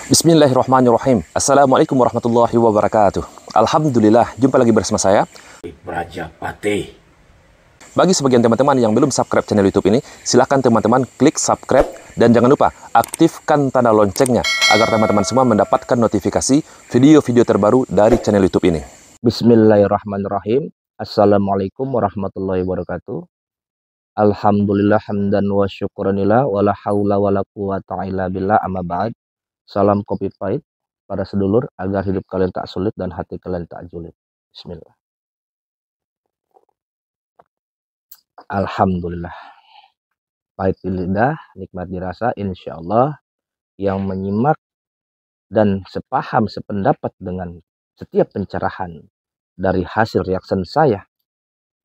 Bismillahirrahmanirrahim. Assalamualaikum warahmatullahi wabarakatuh. Alhamdulillah, jumpa lagi bersama saya, Prajapati. Bagi sebagian teman-teman yang belum subscribe channel YouTube ini, silahkan teman-teman klik subscribe dan jangan lupa aktifkan tanda loncengnya agar teman-teman semua mendapatkan notifikasi video-video terbaru dari channel YouTube ini. Bismillahirrahmanirrahim. Assalamualaikum warahmatullahi wabarakatuh. Alhamdulillah hamdan wa syukranillah wala haula wala quwata illa billah, amma ba'd. Salam kopi pahit para sedulur agar hidup kalian tak sulit dan hati kalian tak julid. Bismillah. Alhamdulillah. Pahit di lidah, nikmat dirasa, insya Allah. Yang menyimak dan sepaham sependapat dengan setiap pencerahan dari hasil reaction saya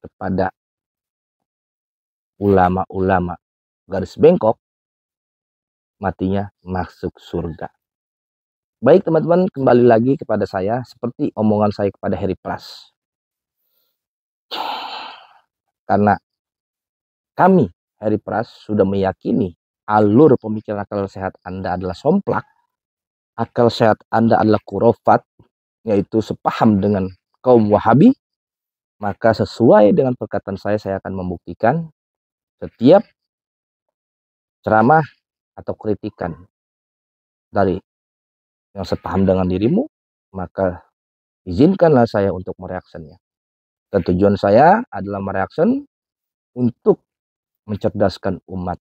kepada ulama-ulama garis bengkok, matinya masuk surga. Baik teman-teman, kembali lagi kepada saya seperti omongan saya kepada Harry Pras. Karena kami Harry Pras sudah meyakini alur pemikiran akal sehat Anda adalah somplak, akal sehat Anda adalah kurofat, yaitu sepaham dengan kaum Wahabi, maka sesuai dengan perkataan saya akan membuktikan setiap ceramah atau kritikan dari yang sepaham dengan dirimu, maka izinkanlah saya untuk mereaksinya. Dan tujuan saya adalah mereaksi untuk mencerdaskan umat,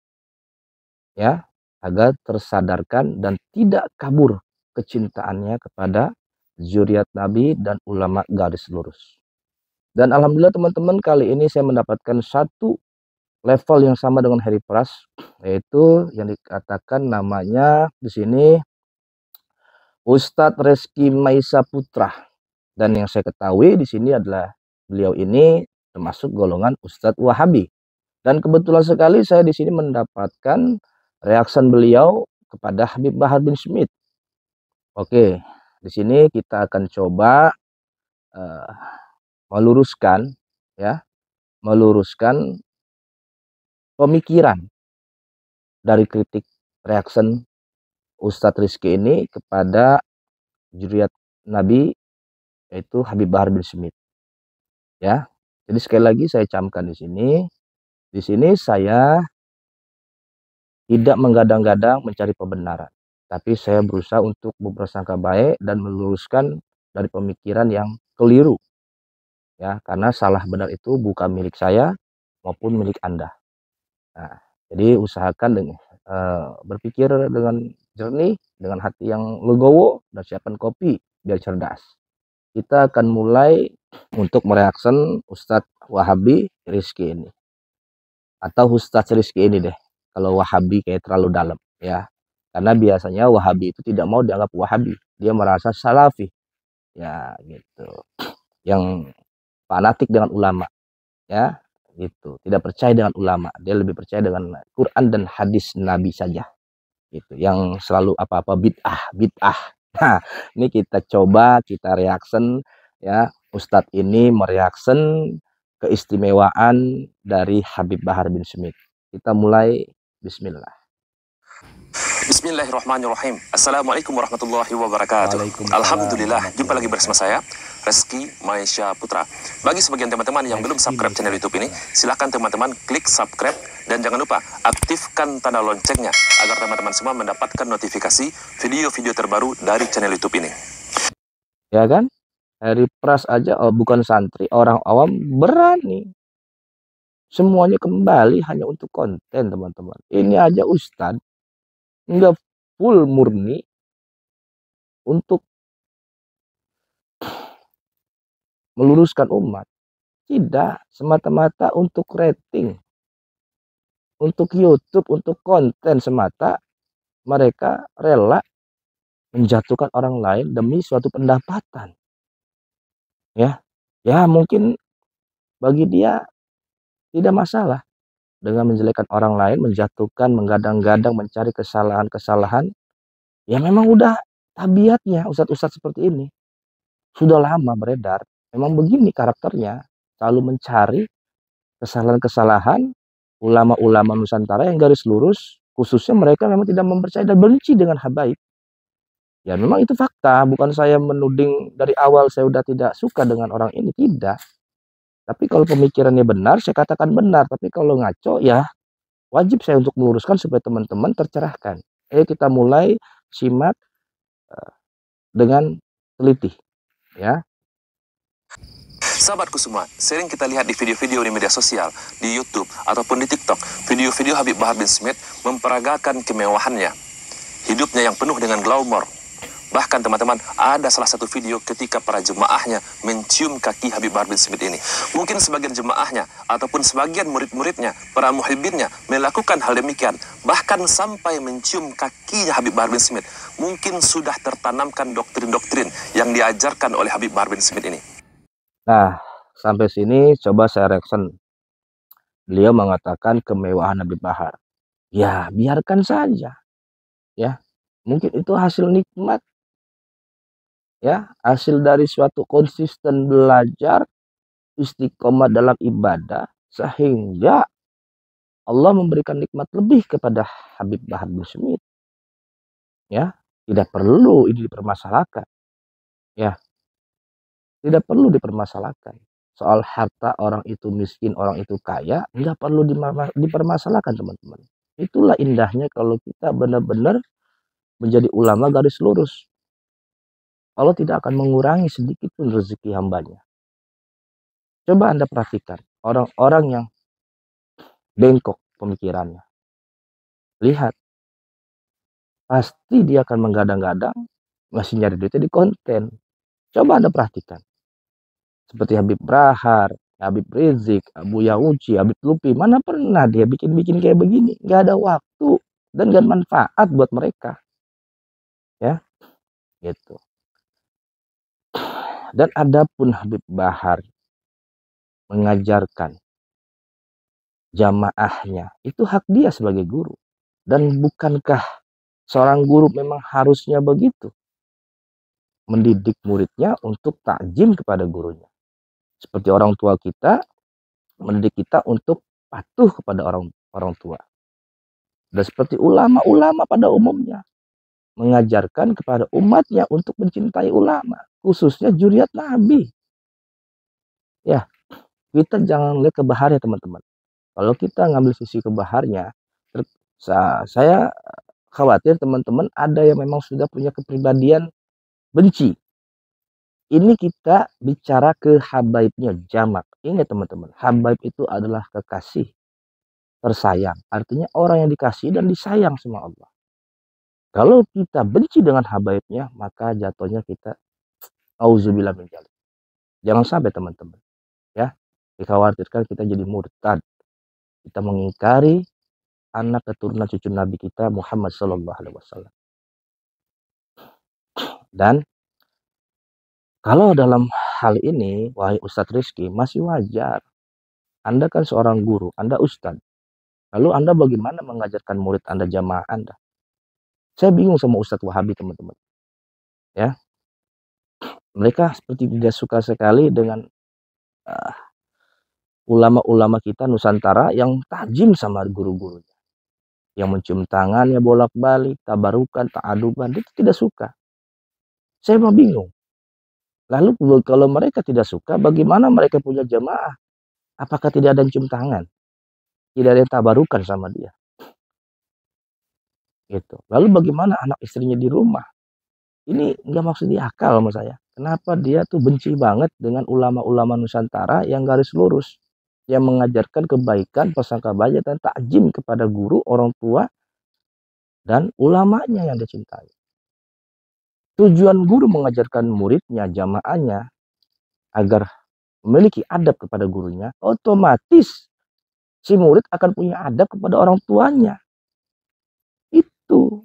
ya, agar tersadarkan dan tidak kabur kecintaannya kepada zuriat Nabi dan ulama garis lurus. Dan alhamdulillah teman-teman, kali ini saya mendapatkan satu level yang sama dengan Harry Pras, yaitu yang dikatakan namanya di sini Ustadz Reski Maisa Putra. Dan yang saya ketahui di sini adalah beliau ini termasuk golongan Ustadz Wahabi. Dan kebetulan sekali saya di sini mendapatkan reaksi beliau kepada Habib Bahar bin Smith. Oke, di sini kita akan coba meluruskan pemikiran dari kritik reaksi Ustadz Rizky ini kepada juriat Nabi, yaitu Habib Bahar bin Smith. Ya, jadi sekali lagi saya camkan di sini. Di sini saya tidak menggadang-gadang mencari pembenaran, tapi saya berusaha untuk berprasangka baik dan meluruskan dari pemikiran yang keliru. Ya, karena salah benar itu bukan milik saya maupun milik Anda. Nah, jadi usahakan berpikir dengan jernih, dengan hati yang legowo, dan siapkan kopi biar cerdas. Kita akan mulai untuk mereaksi Ustadz Wahabi Rizky ini, atau Ustadz Rizky ini deh. Kalau Wahabi kayak terlalu dalam, ya, karena biasanya Wahabi itu tidak mau dianggap Wahabi, dia merasa Salafi, ya gitu, yang fanatik dengan ulama, ya gitu, tidak percaya dengan ulama, dia lebih percaya dengan Quran dan hadis Nabi saja, gitu, yang selalu apa-apa bid'ah. Nah, ini kita coba kita reaction, ya, Ustadz ini mereaction keistimewaan dari Habib Bahar bin Smith. Kita mulai, bismillah. Bismillahirrahmanirrahim. Assalamualaikum warahmatullahi wabarakatuh. Alhamdulillah, jumpa lagi bersama saya, Reski Maisa Putra. Bagi sebagian teman-teman yang belum subscribe channel YouTube ini, silahkan teman-teman klik subscribe dan jangan lupa aktifkan tanda loncengnya agar teman-teman semua mendapatkan notifikasi video-video terbaru dari channel YouTube ini. Ya kan? Harry Pras aja bukan santri, orang awam berani. Semuanya kembali hanya untuk konten, teman-teman. Ini aja Ustadz nggak full murni untuk meluruskan umat, tidak semata-mata untuk rating, untuk YouTube, untuk konten semata. Mereka rela menjatuhkan orang lain demi suatu pendapatan, ya mungkin bagi dia tidak masalah dengan menjelekkan orang lain, menjatuhkan, menggadang-gadang, mencari kesalahan-kesalahan. Ya memang udah tabiatnya ustadz-ustadz seperti ini, sudah lama beredar. Memang begini karakternya, selalu mencari kesalahan-kesalahan ulama-ulama Nusantara yang garis lurus, khususnya mereka memang tidak mempercayai dan benci dengan habaib. Ya memang itu fakta, bukan saya menuding dari awal saya udah tidak suka dengan orang ini, tidak. Tapi kalau pemikirannya benar, saya katakan benar. Tapi kalau ngaco, ya wajib saya untuk meluruskan supaya teman-teman tercerahkan. Ayo kita mulai simak dengan teliti, ya. Sahabatku semua, sering kita lihat di video-video di media sosial, di YouTube, ataupun di TikTok, video-video Habib Bahar bin Smith memperagakan kemewahannya, hidupnya yang penuh dengan glamour. Bahkan teman-teman, ada salah satu video ketika para jemaahnya mencium kaki Habib Bahar bin Smith ini. Mungkin sebagian jemaahnya, ataupun sebagian murid-muridnya, para muhibbinnya, melakukan hal demikian. Bahkan sampai mencium kakinya Habib Bahar bin Smith. Mungkin sudah tertanamkan doktrin-doktrin yang diajarkan oleh Habib Bahar bin Smith ini. Nah, sampai sini coba saya reaction. Beliau mengatakan kemewahan Habib Bahar. Ya, biarkan saja. Ya, mungkin itu hasil nikmat. Ya, hasil dari suatu konsisten belajar, istiqomah dalam ibadah, sehingga Allah memberikan nikmat lebih kepada Habib Bahar bin Smith. Ya, tidak perlu ini dipermasalahkan. Ya, tidak perlu dipermasalahkan. Soal harta orang itu miskin, orang itu kaya, nggak perlu dipermasalahkan teman-teman. Itulah indahnya kalau kita benar-benar menjadi ulama garis lurus. Allah tidak akan mengurangi sedikit pun rezeki hambanya. Coba Anda perhatikan orang-orang yang bengkok pemikirannya. Lihat, pasti dia akan menggadang-gadang masih nyari duitnya di konten. Coba Anda perhatikan. Seperti Habib Bahar, Habib Rizik, Abu Yauci, Habib Lupi, mana pernah dia bikin-bikin kayak begini? Gak ada waktu dan gak manfaat buat mereka. Ya, gitu. Dan adapun Habib Bahar mengajarkan jamaahnya, itu hak dia sebagai guru. Dan bukankah seorang guru memang harusnya begitu? Mendidik muridnya untuk takjim kepada gurunya. Seperti orang tua kita mendidik kita untuk patuh kepada orang tua. Dan seperti ulama-ulama pada umumnya mengajarkan kepada umatnya untuk mencintai ulama, khususnya juriat Nabi. Ya, kita jangan lihat ke Baharnya teman-teman. Kalau kita ngambil sisi ke Baharnya, saya khawatir teman-teman ada yang memang sudah punya kepribadian benci. Ini kita bicara ke habaibnya jamak. Ingat teman-teman, habaib itu adalah kekasih, tersayang. Artinya orang yang dikasih dan disayang sama Allah. Kalau kita benci dengan habaibnya, maka jatuhnya kita auzubillah min dzalik. Jangan sampai teman-teman, ya, dikhawatirkan kita jadi murtad. Kita mengingkari anak keturunan cucu Nabi kita Muhammad Sallallahu Alaihi Wasallam. Dan kalau dalam hal ini, wahai Ustadz Rizky, masih wajar. Anda kan seorang guru, Anda Ustadz. Lalu Anda bagaimana mengajarkan murid Anda, jamaah Anda? Saya bingung sama Ustadz Wahabi teman-teman. Ya, mereka seperti tidak suka sekali dengan ulama-ulama kita Nusantara yang tajim sama guru-gurunya. Yang mencium tangannya bolak-balik, tabarukan, ta'aduban, itu tidak suka. Saya mau bingung. Lalu kalau mereka tidak suka, bagaimana mereka punya jamaah? Apakah tidak ada yang cium tangan? Tidak ada yang tabarukan sama dia? Gitu. Lalu bagaimana anak istrinya di rumah? Ini nggak maksud di akal sama saya. Kenapa dia tuh benci banget dengan ulama-ulama Nusantara yang garis lurus, yang mengajarkan kebaikan, prasangka baik dan takjim kepada guru, orang tua, dan ulamanya yang dicintai. Tujuan guru mengajarkan muridnya, jamaahnya, agar memiliki adab kepada gurunya, otomatis si murid akan punya adab kepada orang tuanya. Itu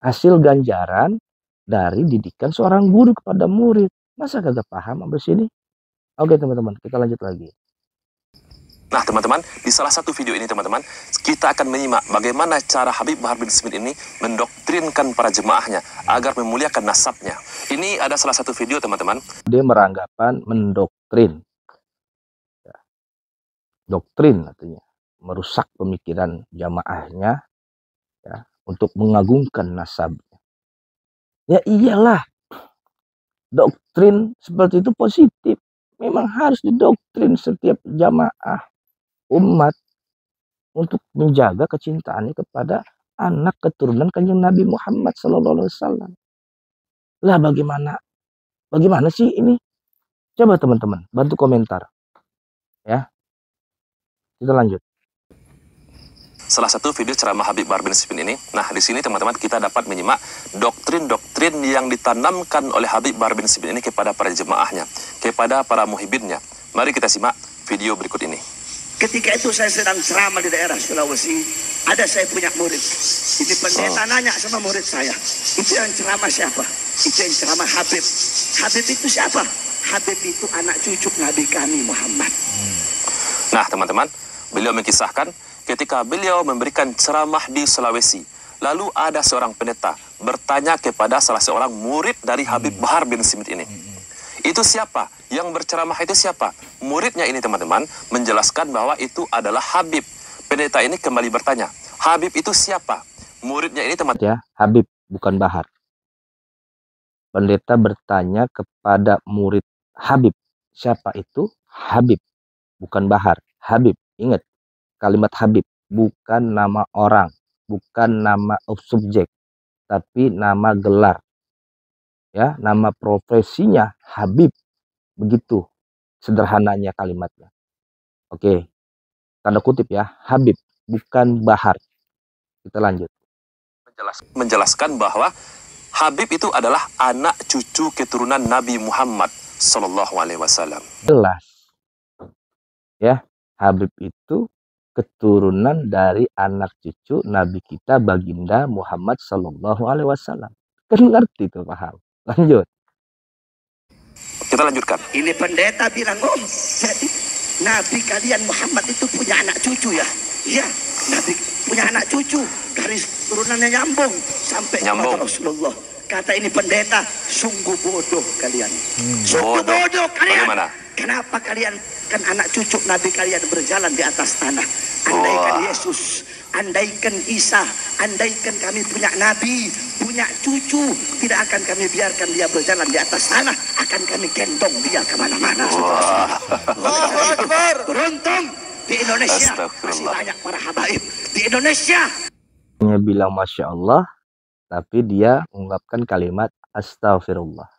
hasil ganjaran dari didikan seorang guru kepada murid. Masa kagak paham sampai sini? Oke teman-teman, kita lanjut lagi. Nah teman-teman, di salah satu video ini teman-teman, kita akan menyimak bagaimana cara Habib Bahar bin Smith ini mendoktrinkan para jemaahnya agar memuliakan nasabnya. Ini ada salah satu video teman-teman. Dia beranggapan mendoktrin. Ya. Doktrin artinya merusak pemikiran jamaahnya, ya, untuk mengagungkan nasabnya. Ya iyalah, doktrin seperti itu positif. Memang harus didoktrin setiap jamaah umat untuk menjaga kecintaannya kepada anak keturunan kanjeng Nabi Muhammad SAW. Lah bagaimana sih ini? Coba teman-teman bantu komentar ya. Kita lanjut. Salah satu video ceramah Habib Bahar bin Smith ini. Nah, di sini teman-teman kita dapat menyimak doktrin-doktrin yang ditanamkan oleh Habib Bahar bin Smith ini kepada para jemaahnya, kepada para muhibinnya. Mari kita simak video berikut ini. Ketika itu saya sedang ceramah di daerah Sulawesi, ada saya punya murid. Jadi pendeta nanya sama murid saya, itu yang ceramah siapa? Itu yang ceramah Habib. Habib itu siapa? Habib itu anak cucu Nabi kami Muhammad. Nah, teman-teman, beliau mengisahkan ketika beliau memberikan ceramah di Sulawesi, lalu ada seorang pendeta bertanya kepada salah seorang murid dari Habib Bahar bin Smith ini. Itu siapa? Yang berceramah itu siapa? Muridnya ini teman-teman menjelaskan bahwa itu adalah Habib. Pendeta ini kembali bertanya, Habib itu siapa? Muridnya ini teman-teman. Ya, Habib bukan Bahar. Pendeta bertanya kepada murid Habib. Siapa itu? Habib, bukan Bahar. Habib, ingat kalimat Habib, bukan nama orang, bukan nama subjek, tapi nama gelar. Ya, nama profesinya Habib. Begitu sederhananya kalimatnya. Oke, tanda kutip ya, Habib, bukan Bahar. Kita lanjut. Menjelaskan bahwa Habib itu adalah anak cucu keturunan Nabi Muhammad Sallallahu Alaihi Wasallam. Jelas, ya, Habib itu keturunan dari anak cucu Nabi kita baginda Muhammad Sallallahu Alaihi Wasallam. Kan ngerti tuh, paham? Lanjut. Kita lanjutkan. Ini pendeta bilang, oh jadi Nabi kalian Muhammad itu punya anak cucu ya? Iya, Nabi punya anak cucu. Garis turunannya nyambung sampai kepada Rasulullah. Kata ini pendeta, sungguh bodoh kalian. Sungguh bodoh kalian. Bagaimana? Kenapa kalian kan anak cucu Nabi kalian berjalan di atas tanah? Andaikan Yesus, andaikan Isa, andaikan kami punya Nabi, punya cucu, tidak akan kami biarkan dia berjalan di atas tanah, akan kami gendong dia kemana-mana. Beruntung di Indonesia masih banyak para habaib di Indonesia. Dia bilang Masya Allah, tapi dia mengungkapkan kalimat Astagfirullah.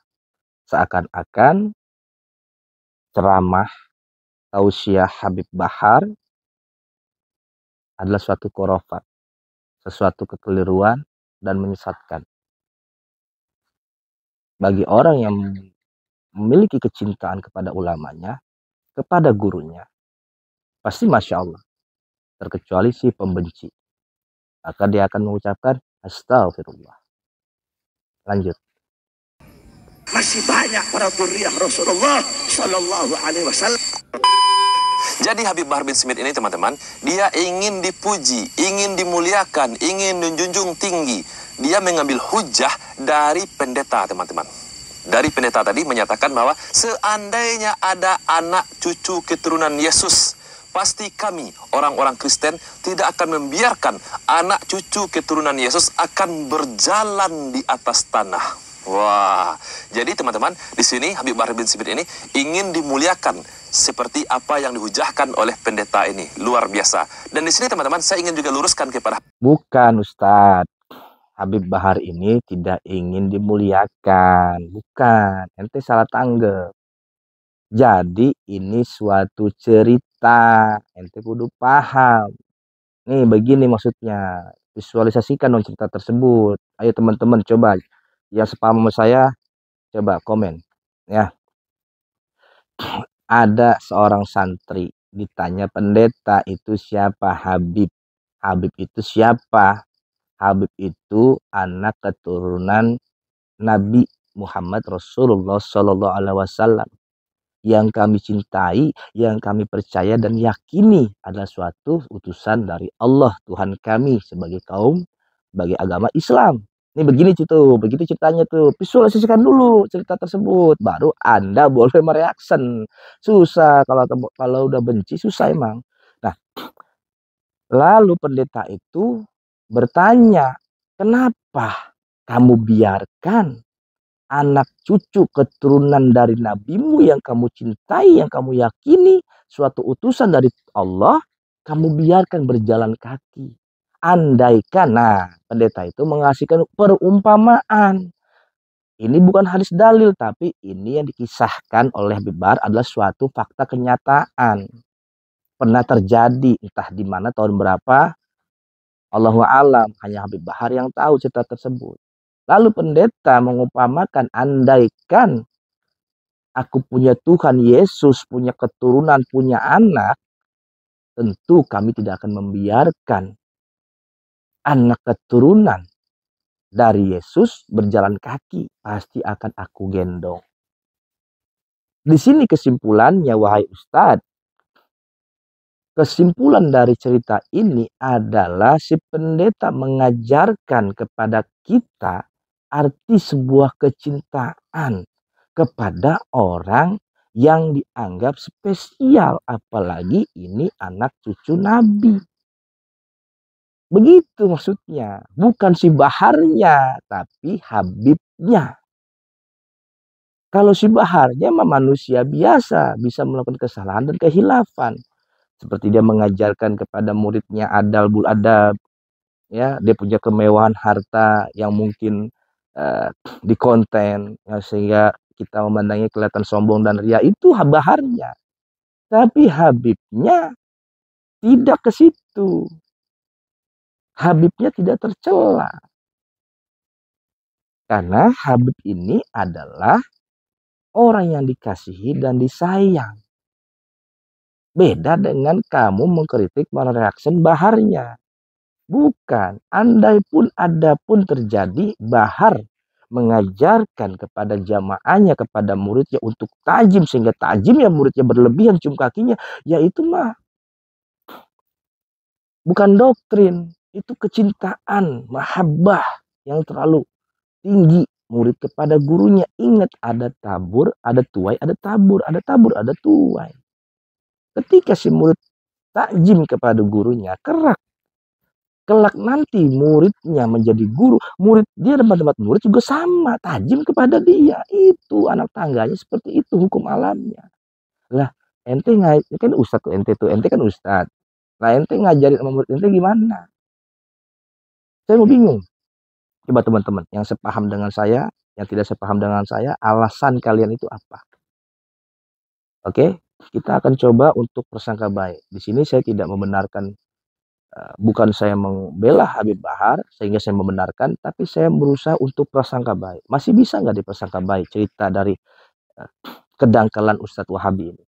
Seakan-akan ceramah tausiah Habib Bahar adalah suatu khurafat, sesuatu kekeliruan dan menyesatkan. Bagi orang yang memiliki kecintaan kepada ulamanya, kepada gurunya, pasti Masya Allah. Terkecuali si pembenci, maka dia akan mengucapkan Astagfirullah. Lanjut. Masih banyak para dzurriyyah Rasulullah Sallallahu Alaihi Wasallam. Jadi Habib Bahar bin Smith ini teman-teman, dia ingin dipuji, ingin dimuliakan, ingin menjunjung tinggi. Dia mengambil hujah dari pendeta teman-teman. Dari pendeta tadi menyatakan bahwa seandainya ada anak cucu keturunan Yesus, pasti kami orang-orang Kristen tidak akan membiarkan anak cucu keturunan Yesus akan berjalan di atas tanah. Wah, jadi teman-teman, di sini Habib Bahar bin Smith ini ingin dimuliakan seperti apa yang dihujahkan oleh pendeta ini. Luar biasa. Dan di sini teman-teman, saya ingin juga luruskan kepada... Bukan Ustadz, Habib Bahar ini tidak ingin dimuliakan. Bukan, ente salah tanggap. Jadi ini suatu cerita, ente kudu paham. Nih begini maksudnya, visualisasikan dong cerita tersebut. Ayo teman-teman coba yang sepaham sama saya coba komen ya. Ada seorang santri ditanya pendeta itu siapa? Habib. Habib itu siapa? Habib itu anak keturunan Nabi Muhammad Rasulullah Shallallahu Alaihi Wasallam yang kami cintai, yang kami percaya dan yakini adalah suatu utusan dari Allah Tuhan kami sebagai kaum, sebagai agama Islam. Ini begini tuh, begitu ceritanya tuh. Visualisasikan dulu cerita tersebut, baru Anda boleh mereaction. Susah kalau udah benci, susah emang. Nah, lalu pendeta itu bertanya, kenapa kamu biarkan anak cucu keturunan dari nabimu yang kamu cintai, yang kamu yakini suatu utusan dari Allah, kamu biarkan berjalan kaki. Andaikan, nah pendeta itu mengasihkan perumpamaan. Ini bukan hadis dalil, tapi ini yang dikisahkan oleh Habib Bahar adalah suatu fakta kenyataan. Pernah terjadi, entah di mana tahun berapa, Allahu a'lam, hanya Habib Bahar yang tahu cerita tersebut. Lalu pendeta mengumpamakan, andaikan aku punya Tuhan Yesus, punya keturunan, punya anak, tentu kami tidak akan membiarkan anak keturunan dari Yesus berjalan kaki. Pasti akan aku gendong. Di sini kesimpulannya, wahai Ustadz, kesimpulan dari cerita ini adalah si pendeta mengajarkan kepada kita arti sebuah kecintaan kepada orang yang dianggap spesial, apalagi ini anak cucu Nabi. Begitu maksudnya, bukan si Baharnya, tapi Habibnya. Kalau si Baharnya mah manusia biasa, bisa melakukan kesalahan dan kehilafan. Seperti dia mengajarkan kepada muridnya adal bul adab, ya, dia punya kemewahan harta yang mungkin di konten, ya, sehingga kita memandangnya kelihatan sombong dan ria. Itu Baharnya. Tapi Habibnya tidak ke situ. Habibnya tidak tercela. Karena Habib ini adalah orang yang dikasihi dan disayang. Beda dengan kamu mengkritik mereaction Baharnya. Bukan. Andai pun ada pun terjadi, Bahar mengajarkan kepada jamaahnya, kepada muridnya untuk tajim, sehingga tajimnya muridnya berlebihan cium kakinya, ya itu mah bukan doktrin, itu kecintaan, mahabbah yang terlalu tinggi murid kepada gurunya. Ingat, ada tabur, ada tuai, ada tabur, ada tabur, ada tuai. Ketika si murid takjim kepada gurunya, kelak nanti muridnya menjadi guru, murid dia dan tempat murid juga sama, tajim kepada dia. Itu anak tangganya, seperti itu hukum alamnya. Lah, ente kan ustad tuh, ente kan ustad. Lah ente ngajarin sama murid ente gimana? Saya mau bingung. Coba teman-teman yang sepaham dengan saya, yang tidak sepaham dengan saya, alasan kalian itu apa? Oke, kita akan coba untuk prasangka baik. Di sini saya tidak membenarkan, bukan saya membela Habib Bahar sehingga saya membenarkan, tapi saya berusaha untuk prasangka baik. Masih bisa nggak diprasangka baik cerita dari kedangkalan Ustadz Wahabi ini?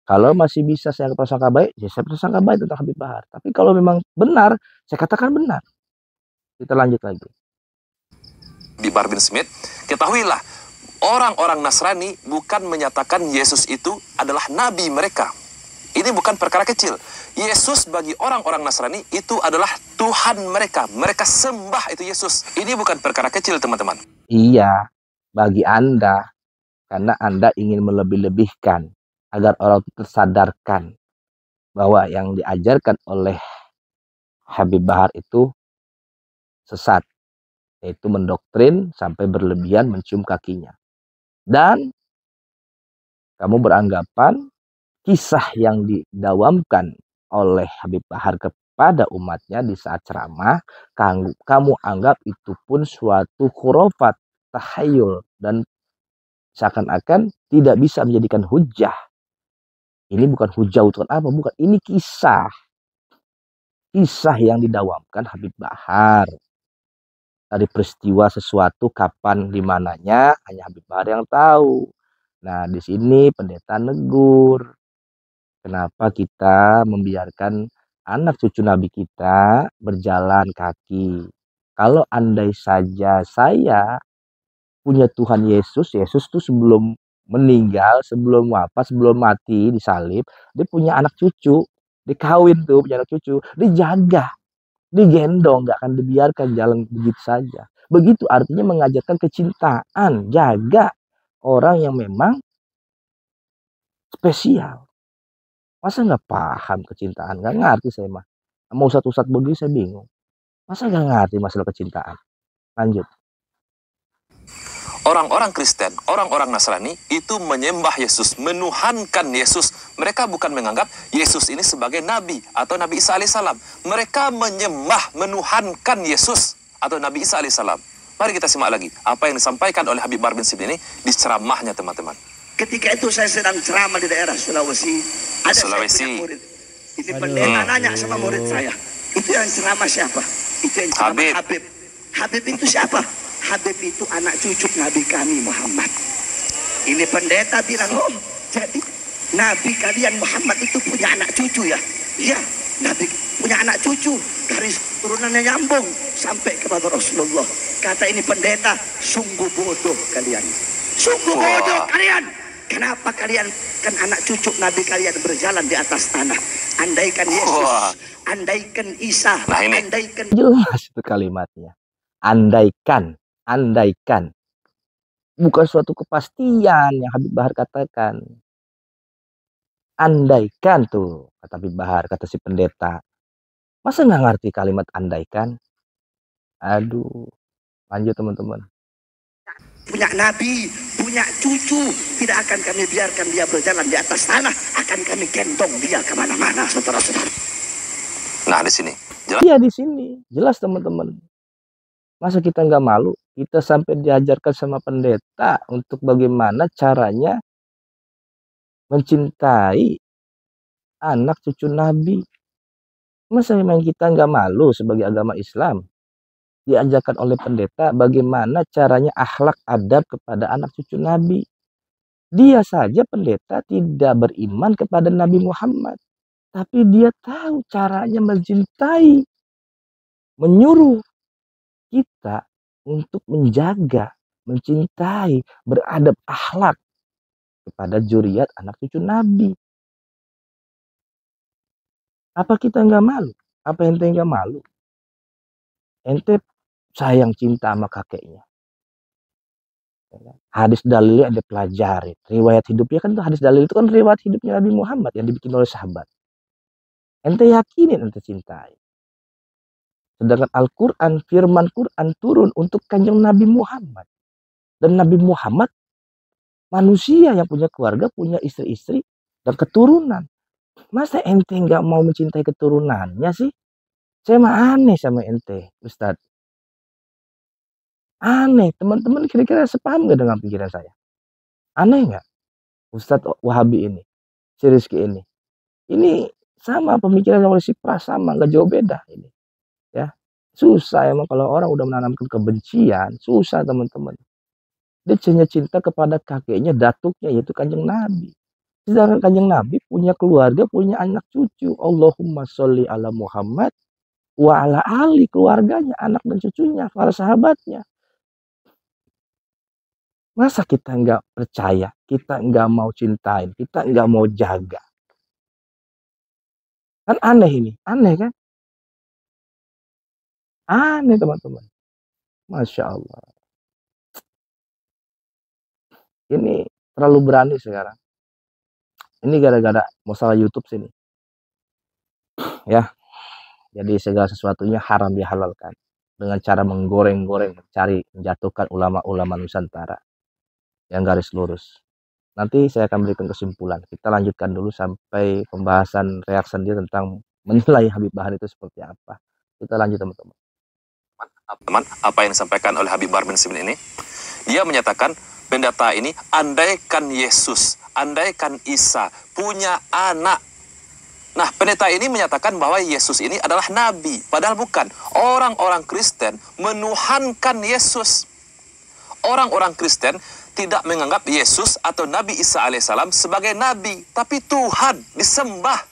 Kalau masih bisa saya prasangka baik, ya saya prasangka baik tentang Habib Bahar. Tapi kalau memang benar, saya katakan benar. Kita lanjut lagi. Habib Bahar bin Smith, ketahuilah, orang-orang Nasrani bukan menyatakan Yesus itu adalah nabi mereka. Ini bukan perkara kecil. Yesus bagi orang-orang Nasrani itu adalah Tuhan mereka. Mereka sembah itu Yesus. Ini bukan perkara kecil, teman-teman. Iya, bagi Anda, karena Anda ingin melebih-lebihkan agar orang tersadarkan bahwa yang diajarkan oleh Habib Bahar itu sesat, yaitu mendoktrin sampai berlebihan mencium kakinya. Dan kamu beranggapan kisah yang didawamkan oleh Habib Bahar kepada umatnya di saat ceramah, kamu anggap itu pun suatu khurafat, tahayul, dan seakan-akan tidak bisa menjadikan hujah. Ini bukan hujah untuk apa, bukan. Ini kisah yang didawamkan Habib Bahar. Dari peristiwa sesuatu kapan di mananya hanya Habib Bahar yang tahu. Nah, di sini pendeta negur. Kenapa kita membiarkan anak cucu Nabi kita berjalan kaki? Kalau andai saja saya punya Tuhan Yesus, Yesus tuh sebelum meninggal, sebelum wafat, sebelum mati disalib, dia punya anak cucu, dikawin tuh punya anak cucu, dijaga, digendong, nggak akan dibiarkan jalan begitu saja. Begitu artinya mengajarkan kecintaan, jaga orang yang memang spesial. Masa nggak paham kecintaan? Nggak ngerti saya mah. Mau ustad-ustad begini saya bingung. Masa nggak ngerti masalah kecintaan? Lanjut. Orang-orang Kristen, orang-orang Nasrani itu menyembah Yesus, menuhankan Yesus. Mereka bukan menganggap Yesus ini sebagai Nabi atau Nabi Isa alaihissalam. Mereka menyembah, menuhankan Yesus atau Nabi Isa alaihissalam. Mari kita simak lagi apa yang disampaikan oleh Habib Bahar bin Smith ini di ceramahnya, teman-teman. Ketika itu saya sedang ceramah di daerah Sulawesi. Ada saya punya murid. Ini pendeta nanya sama murid saya. Itu yang ceramah siapa? Itu yang ceramah Habib. Habib itu siapa? Habib itu anak cucu Nabi kami Muhammad. Ini pendeta bilang, oh jadi Nabi kalian Muhammad itu punya anak cucu ya? Iya, Nabi punya anak cucu. Garis turunannya nyambung sampai kepada Rasulullah. Kata ini pendeta, sungguh bodoh kalian. Sungguh bodoh kalian. Kenapa kalian kan anak cucu Nabi kalian berjalan di atas tanah? Andaikan Yesus, andaikan Isa, andaikan... Jelas itu kalimatnya. Andaikan. Andaikan. Bukan suatu kepastian yang Habib Bahar katakan. Andaikan tuh, kata Habib Bahar, kata si pendeta. Masa nggak ngerti kalimat andaikan? Aduh, lanjut teman-teman. Punya nabi, punya cucu, tidak akan kami biarkan dia berjalan di atas tanah, akan kami gendong dia kemana-mana, saudara-saudara. Nah, di sini. Jelas. Iya, di sini. Jelas teman-teman. Masa kita nggak malu? Kita sampai diajarkan sama pendeta untuk bagaimana caranya mencintai anak cucu Nabi. Masa memang kita nggak malu sebagai agama Islam? Diajarkan oleh pendeta bagaimana caranya akhlak adab kepada anak cucu Nabi. Dia saja pendeta tidak beriman kepada Nabi Muhammad. Tapi dia tahu caranya mencintai. Menyuruh kita untuk menjaga, mencintai, beradab akhlak kepada zuriat anak cucu Nabi. Apa kita nggak malu? Apa ente nggak malu? Ente sayang cinta sama kakeknya. Hadis dalilnya ada pelajari. Riwayat hidupnya kan tuh, hadis dalil itu kan riwayat hidupnya Nabi Muhammad yang dibikin oleh sahabat. Ente yakinin ente cintai. Sedangkan Al-Quran, firman Quran turun untuk kanjeng Nabi Muhammad. Dan Nabi Muhammad manusia yang punya keluarga, punya istri-istri dan keturunan. Masa ente nggak mau mencintai keturunannya sih? Saya mah aneh sama ente, Ustadz. Aneh, teman-teman kira-kira sepaham nggak dengan pikiran saya? Aneh nggak? Ustadz Wahabi ini, si Rizky ini. Ini sama pemikiran oleh si Pras, sama, nggak jauh beda ini. Ya, susah emang kalau orang udah menanamkan kebencian, susah teman-teman. Dia hanya cinta kepada kakeknya, datuknya, yaitu kanjeng Nabi. Sedangkan kanjeng Nabi punya keluarga, punya anak cucu. Allahumma sholli ala Muhammad wa ala ali, keluarganya, anak dan cucunya, para sahabatnya. Masa kita nggak percaya, kita nggak mau cintain, kita nggak mau jaga? Kan aneh ini, aneh kan? Aneh teman-teman. Masya Allah. Ini terlalu berani sekarang. Ini gara-gara masalah YouTube sini. Ya. Jadi segala sesuatunya haram dihalalkan. Dengan cara menggoreng-goreng, mencari, menjatuhkan ulama-ulama Nusantara. Yang garis lurus. Nanti saya akan berikan kesimpulan. Kita lanjutkan dulu sampai pembahasan reaksi dia tentang menilai Habib Bahar itu seperti apa. Kita lanjut teman-teman. Teman, apa yang disampaikan oleh Habib Bahar bin Smith ini? Dia menyatakan pendeta ini, andaikan Yesus, andaikan Isa punya anak. Nah, pendeta ini menyatakan bahwa Yesus ini adalah nabi, padahal bukan. Orang-orang Kristen menuhankan Yesus. Orang-orang Kristen tidak menganggap Yesus atau Nabi Isa alaihissalam sebagai nabi, tapi Tuhan, disembah.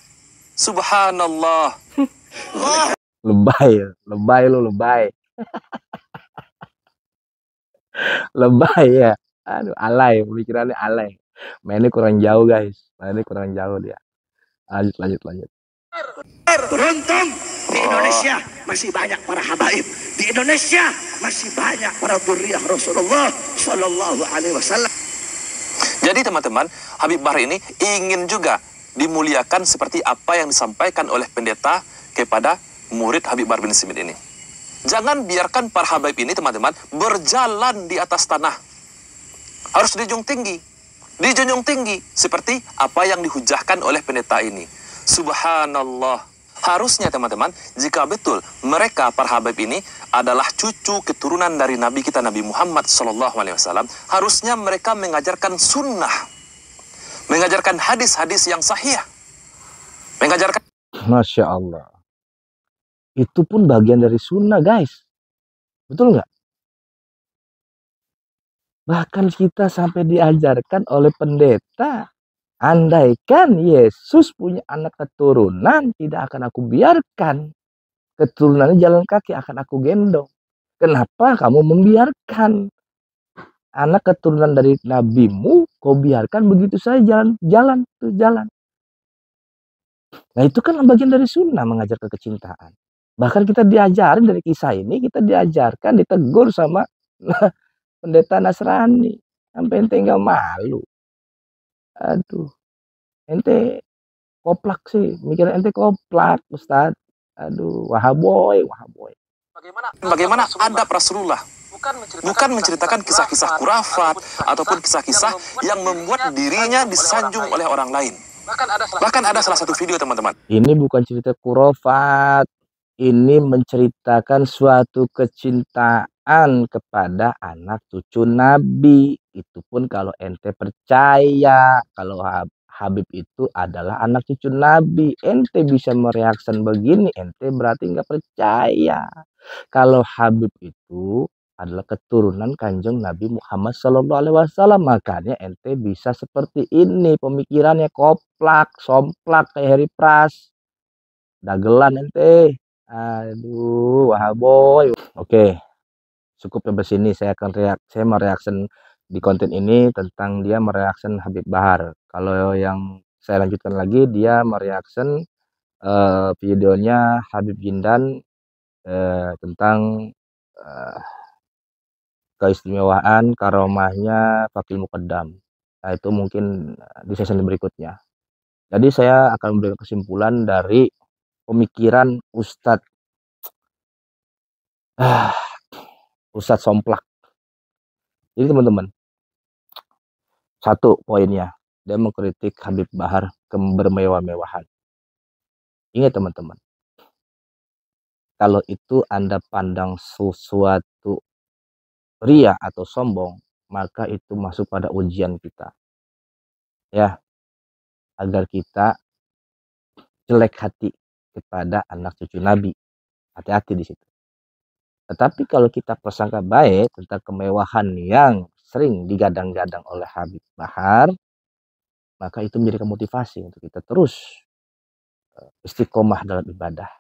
Subhanallah. Lebay, lebay lu, lebay. Lebay ya. Aduh, alay, pemikirannya alay. Mainnya kurang jauh guys, mainnya kurang jauh dia. Lanjut. Beruntung di Indonesia masih banyak para habaib. Di Indonesia masih banyak para dzurriyyah Rasulullah Sallallahu Alaihi Wasallam. Jadi teman-teman, Habib Bahar ini ingin juga dimuliakan seperti apa yang disampaikan oleh pendeta kepada murid Habib Bahar bin Smith ini. Jangan biarkan para habaib ini teman-teman berjalan di atas tanah. Harus dijunjung tinggi. Dijunjung tinggi seperti apa yang dihujahkan oleh pendeta ini. Subhanallah. Harusnya teman-teman, jika betul mereka para habaib ini adalah cucu keturunan dari Nabi kita Nabi Muhammad SAW, harusnya mereka mengajarkan sunnah, mengajarkan hadis-hadis yang sahih, mengajarkan. Masya Allah. Itu pun bagian dari sunnah, guys. Betul nggak? Bahkan kita sampai diajarkan oleh pendeta, andaikan Yesus punya anak keturunan, tidak akan aku biarkan. Keturunannya jalan kaki, akan aku gendong. Kenapa kamu membiarkan anak keturunan dari nabimu, kau biarkan begitu saja jalan. Nah itu kan bagian dari sunnah, mengajarkan kecintaan. Bahkan kita diajarin dari kisah ini, kita diajarkan, ditegur sama pendeta Nasrani. Sampai ente nggak malu. Aduh, ente koplak sih, mikir ente koplak, Ustaz. Aduh, wahaboy. Bagaimana adab Rasulullah? Bukan menceritakan kisah-kisah kurafat ataupun kisah-kisah yang membuat dirinya disanjung oleh orang lain. Bahkan ada salah satu video teman-teman. Ini bukan cerita kurafat. Ini menceritakan suatu kecintaan kepada anak cucu Nabi. Itu pun kalau ente percaya kalau Habib itu adalah anak cucu Nabi. Ente bisa mereaksi begini, ente berarti nggak percaya. Kalau Habib itu adalah keturunan kanjeng Nabi Muhammad SAW, makanya ente bisa seperti ini, pemikirannya koplak, somplak kayak Harry Pras, dagelan ente. Aduh, wahaboy. Oke, cukup sampai sini. Saya mereaksi di konten ini tentang dia mereaksi Habib Bahar. Kalau yang saya lanjutkan lagi, dia mereaksi videonya Habib Jindan tentang keistimewaan karomahnya Fakil Muqaddam. Nah itu mungkin di sesi berikutnya. Jadi saya akan memberikan kesimpulan dari pemikiran Ustadz Ustadz Somplak. Jadi teman-teman, satu poinnya, dia mengkritik Habib Bahar kebermewah-mewahan. Ingat teman-teman, kalau itu Anda pandang sesuatu ria atau sombong, maka itu masuk pada ujian kita. Ya, agar kita jelek hati kepada anak cucu Nabi. Hati-hati di situ. Tetapi kalau kita prasangka baik tentang kemewahan yang sering digadang-gadang oleh Habib Bahar, maka itu menjadi motivasi untuk kita terus istiqomah dalam ibadah.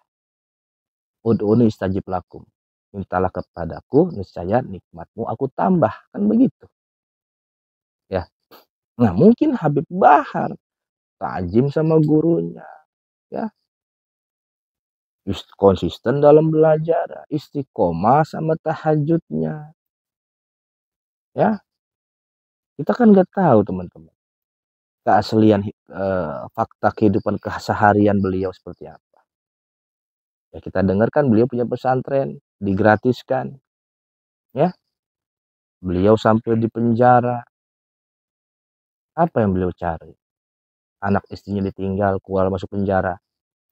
Ud'uni istajib lakum. Mintalah kepadaku, niscaya nikmatmu aku tambah. Kan begitu. Ya. Nah, mungkin Habib Bahar tajim sama gurunya, ya. Konsisten dalam belajar, istiqomah sama tahajudnya. Ya. Kita kan nggak tahu, teman-teman, keaslian fakta kehidupan keseharian beliau seperti apa. Ya kita dengarkan beliau punya pesantren, digratiskan. Ya. Beliau sampai di penjara. Apa yang beliau cari? Anak istrinya ditinggal, keluar masuk penjara.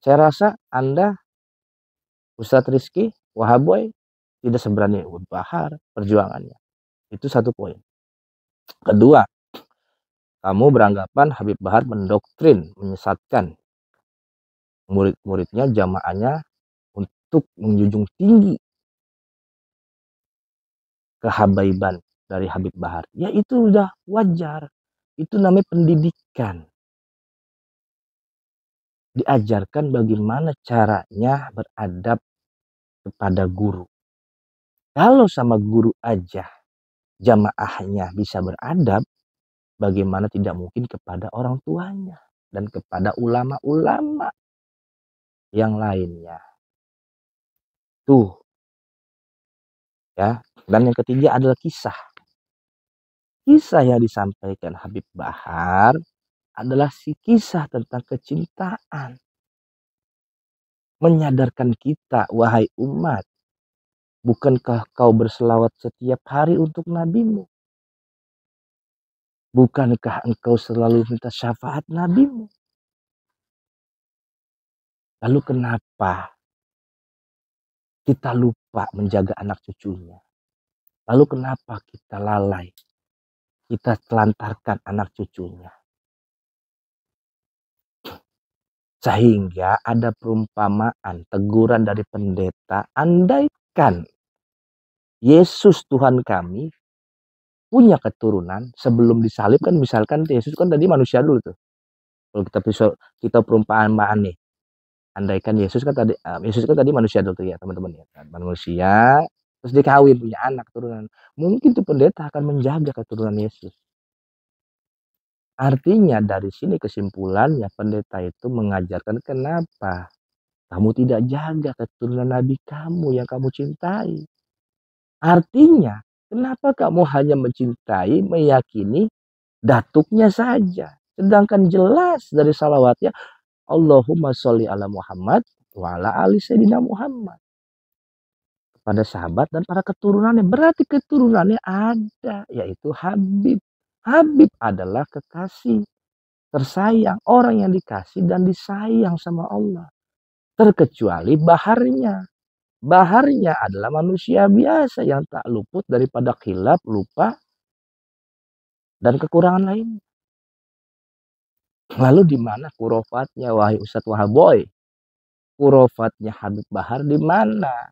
Saya rasa Anda, Ustadz Rizky, Wahaboy, tidak seberani Bahar perjuangannya. Itu satu poin. Kedua, kamu beranggapan Habib Bahar mendoktrin, menyesatkan murid-muridnya, jamaahnya untuk menjunjung tinggi kehabaiban dari Habib Bahar. Ya itu udah wajar. Itu namanya pendidikan. Diajarkan bagaimana caranya beradab kepada guru. Kalau sama guru aja jamaahnya bisa beradab, bagaimana tidak mungkin kepada orang tuanya dan kepada ulama-ulama yang lainnya. Tuh. Ya, dan yang ketiga adalah kisah. Kisah yang disampaikan Habib Bahar adalah kisah tentang kecintaan. Menyadarkan kita, wahai umat, Bukankah kau berselawat setiap hari untuk nabimu? Bukankah engkau selalu minta syafaat nabimu? Lalu kenapa kita lupa menjaga anak cucunya? Lalu kenapa kita lalai? Kita telantarkan anak cucunya. Sehingga ada perumpamaan, teguran dari pendeta, andaikan Yesus Tuhan kami punya keturunan sebelum disalib, kan misalkan Yesus kan tadi manusia dulu tuh. Kalau kita perumpamaan nih, andaikan Yesus kan tadi manusia dulu tuh ya teman-teman ya, manusia terus dia kawin punya anak keturunan, mungkin tuh pendeta akan menjaga keturunan Yesus. Artinya dari sini kesimpulannya pendeta itu mengajarkan kenapa kamu tidak jaga keturunan nabi kamu yang kamu cintai. Artinya kenapa kamu hanya mencintai, meyakini datuknya saja. Sedangkan jelas dari salawatnya, Allahumma sholli ala Muhammad wa ala ali sayyidina Muhammad. Kepada sahabat dan para keturunannya. Berarti keturunannya ada, yaitu Habib. Habib adalah kekasih, tersayang, orang yang dikasih dan disayang sama Allah. Terkecuali baharnya. Baharnya adalah manusia biasa yang tak luput daripada khilaf, lupa, dan kekurangan lain. Lalu di mana kurofatnya, wahai Ustadz Wahaboy? Kurofatnya Habib Bahar di mana?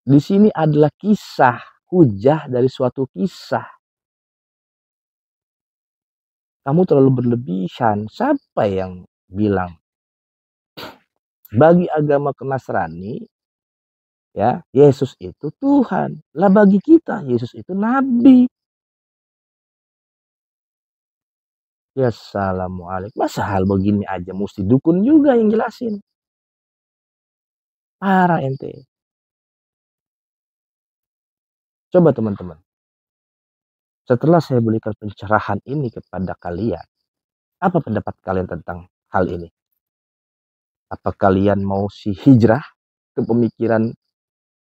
Di sini adalah kisah, hujah dari suatu kisah. Kamu terlalu berlebihan. Siapa yang bilang? Bagi agama Nasrani, ya, Yesus itu Tuhan. Lah bagi kita, Yesus itu Nabi. Ya assalamualaikum. Masa hal begini aja mesti dukun juga yang jelasin? Parah ente. Coba teman-teman. Setelah saya berikan pencerahan ini kepada kalian, apa pendapat kalian tentang hal ini? Apa kalian mau hijrah ke pemikiran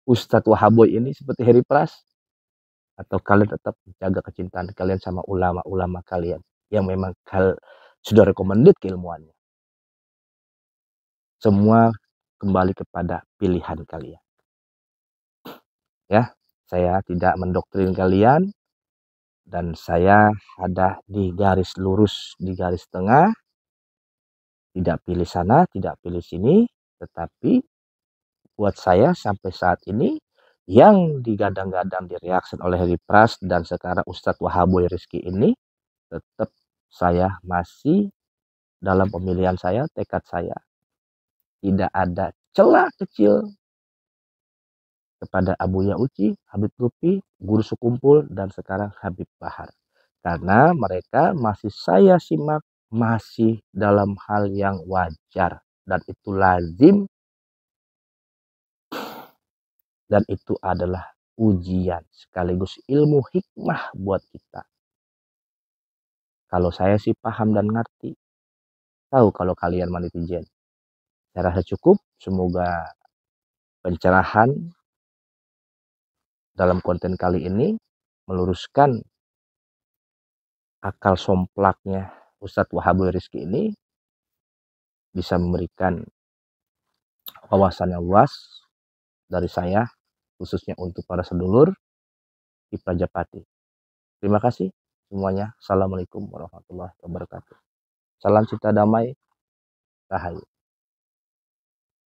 Ustadz Wahaboy ini seperti Harry Pras? Atau kalian tetap menjaga kecintaan kalian sama ulama-ulama kalian yang memang sudah recommended keilmuannya? Semua kembali kepada pilihan kalian. Ya, saya tidak mendoktrin kalian dan saya ada di garis lurus, di garis tengah. Tidak pilih sana, tidak pilih sini, tetapi buat saya sampai saat ini yang digadang-gadang direaksi oleh Harry Pras dan sekarang Ustadz Wahaboy Rizki ini, tetap saya masih dalam pemilihan saya, tekad saya. Tidak ada celah kecil kepada Abu Yauci, Habib Lutfi, Guru Sekumpul, dan sekarang Habib Bahar. Karena mereka masih saya simak masih dalam hal yang wajar. Dan itu lazim. Dan itu adalah ujian sekaligus ilmu hikmah buat kita. Kalau saya sih paham dan ngerti. Tahu kalau kalian netizen. Saya rasa cukup. Semoga pencerahan dalam konten kali ini meluruskan akal somplaknya Ustadz Wahaboy Rizki ini, bisa memberikan wawasan yang luas dari saya, khususnya untuk para sedulur di Prajapati. Terima kasih semuanya. Assalamualaikum warahmatullahi wabarakatuh. Salam cinta damai, rahayu.